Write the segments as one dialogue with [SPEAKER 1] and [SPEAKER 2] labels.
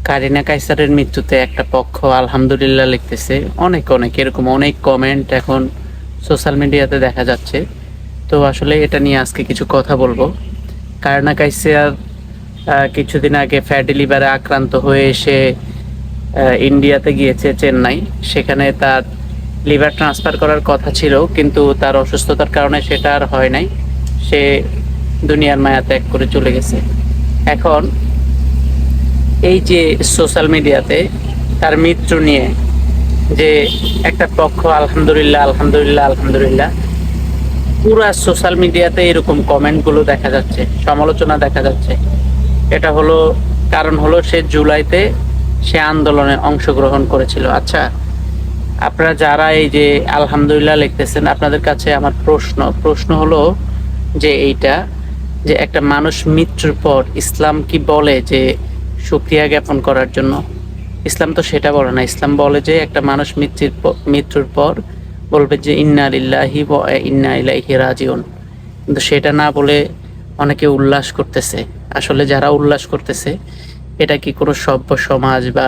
[SPEAKER 1] কারিনা কাইসারের মৃত্যুতে একটা পক্ষ আলহামদুলিল্লাহ লিখতেছে, অনেক অনেক এরকম অনেক কমেন্ট এখন সোশ্যাল মিডিয়াতে দেখা যাচ্ছে। তো আসলে এটা নিয়ে আজকে কিছু কথা বলবো। কারিনা কাইসার কিছুদিন আগে ফ্যাটি লিভারে আক্রান্ত হয়ে এসে ইন্ডিয়াতে গিয়েছে, চেন্নাই। সেখানে তার লিভার ট্রান্সফার করার কথা ছিল, কিন্তু তার অসুস্থতার কারণে সেটা আর হয় নাই। সে দুনিয়ার মায়া ত্যাগ করে চলে গেছে। এখন এই যে সোশ্যাল মিডিয়াতে তার মৃত্যু নিয়ে যে একটা পক্ষ আলহামদুলিল্লাহ আলহামদুলিল্লাহ আলহামদুলিল্লাহ, পুরা সোশ্যাল মিডিয়াতে এরকম কমেন্টগুলো দেখা যাচ্ছে, সমালোচনা দেখা যাচ্ছে। এটা হলো কারণ হলো সে জুলাইতে সে আন্দোলনে অংশগ্রহণ করেছিল। আচ্ছা, আপনারা যারা এই যে আলহামদুলিল্লাহ লিখতেছেন, আপনাদের কাছে আমার প্রশ্ন হলো যে এইটা, যে একটা মানুষ মৃত্যুর পর ইসলাম কি বলে যে শুকরিয়া জ্ঞাপন করার জন্য? ইসলাম তো সেটা বলে না। ইসলাম বলে যে একটা মানুষ মৃত্যুর পর বলবে যে ইন্না লিল্লাহি ওয়া ইন্না ইলাইহি রাজিউন। কিন্তু সেটা না বলে অনেকে উল্লাস করতেছে। আসলে যারা উল্লাস করতেছে, এটা কি কোনো সভ্য সমাজ বা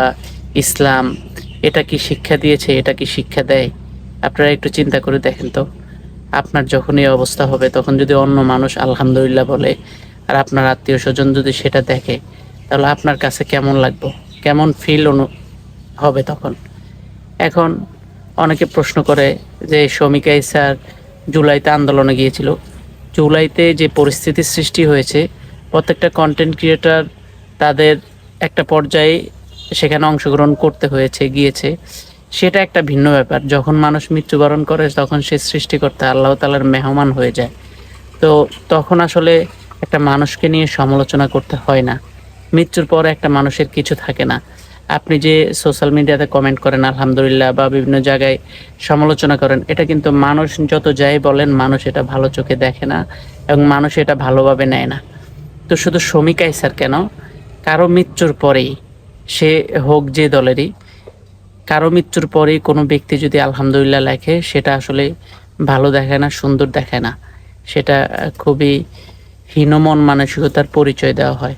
[SPEAKER 1] ইসলাম এটা কি শিক্ষা দিয়েছে? এটা কি শিক্ষা দেয়? আপনারা একটু চিন্তা করে দেখেন তো। আপনার যখন এই অবস্থা হবে, তখন যদি অন্য মানুষ আলহামদুলিল্লাহ বলে আর আপনার আত্মীয় স্বজন যদি সেটা দেখে, তাহলে আপনার কাছে কেমন লাগবে? কেমন ফিল হবে তখন? এখন অনেকে প্রশ্ন করে যে শমিকা স্যার জুলাইতে আন্দোলনে গিয়েছিল। জুলাইতে যে পরিস্থিতির সৃষ্টি হয়েছে, প্রত্যেকটা কন্টেন্ট ক্রিয়েটার তাদের একটা পর্যায়ে সেখানে অংশগ্রহণ করতে হয়েছে, গিয়েছে। সেটা একটা ভিন্ন ব্যাপার। যখন মানুষ মৃত্যুবরণ করে, তখন সে সৃষ্টিকর্তা আল্লাহ তাআলার মেহমান হয়ে যায়। তো তখন আসলে একটা মানুষকে নিয়ে সমালোচনা করতে হয় না। মৃত্যুর পরে একটা মানুষের কিছু থাকে না। আপনি যে সোশ্যাল মিডিয়াতে কমেন্ট করেন আলহামদুলিল্লাহ বা বিভিন্ন জায়গায় সমালোচনা করেন, এটা কিন্তু মানুষ যত যাই বলেন, মানুষ এটা ভালো চোখে দেখে না এবং মানুষ এটা ভালোভাবে নেয় না। তো শুধু শমিকা স্যার কেন, কারো মৃত্যুর পরেই, সে হোক যে দলেরই, কারো মৃত্যুর পরেই কোনো ব্যক্তি যদি আলহামদুলিল্লাহ লেখে, সেটা আসলে ভালো দেখায় না, সুন্দর দেখায় না। সেটা খুবই হীনমন মানসিকতার পরিচয় দেওয়া হয়।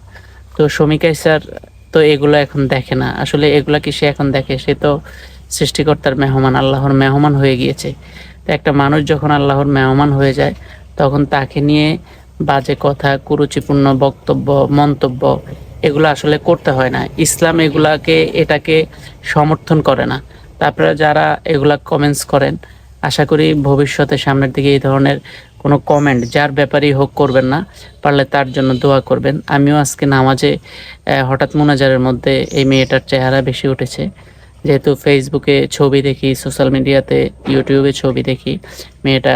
[SPEAKER 1] তো শমিকা স্যার তো এগুলো এখন দেখে না। আসলে এগুলা কি সে এখন দেখে? সে তো সৃষ্টিকর্তার মেহমান, আল্লাহর মেহমান হয়ে গিয়েছে। তো একটা মানুষ যখন আল্লাহর মেহমান হয়ে যায়, তখন তাকে নিয়ে বাজে কথা, কুরুচিপূর্ণ বক্তব্য, মন্তব্য এগুলো আসলে করতে হয় না। ইসলাম এটাকে সমর্থন করে না। তারপরে যারা এগুলা কমেন্টস করেন, আশা করি ভবিষ্যতে সামনের দিকে এই ধরনের কোনো কমেন্ট যার ব্যাপারেই হোক করবেন না। পারলে তার জন্য দোয়া করবেন। আমিও আজকে নামাজে হঠাৎ মোনাজারের মধ্যে এই মেয়েটার চেহারা বেশি উঠেছে। যেহেতু ফেসবুকে ছবি দেখি, সোশ্যাল মিডিয়াতে ইউটিউবে ছবি দেখি, মেয়েটা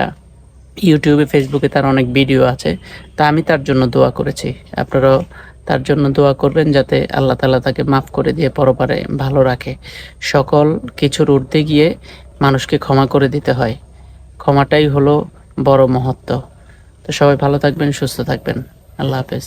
[SPEAKER 1] ইউটিউবে ফেসবুকে তার অনেক ভিডিও আছে। তা আমি তার জন্য দোয়া করেছি। আপনারাও তার জন্য দোয়া করবেন, যাতে আল্লাহ তাআলা তাকে মাফ করে দিয়ে পরপারে ভালো রাখে। সকল কিছুর ঊর্ধ্বে গিয়ে মানুষকে ক্ষমা করে দিতে হয়। ক্ষমাটাই হলো বড় মহত্ব। তো সবাই ভালো থাকবেন, সুস্থ থাকবেন। আল্লাহ হাফেজ।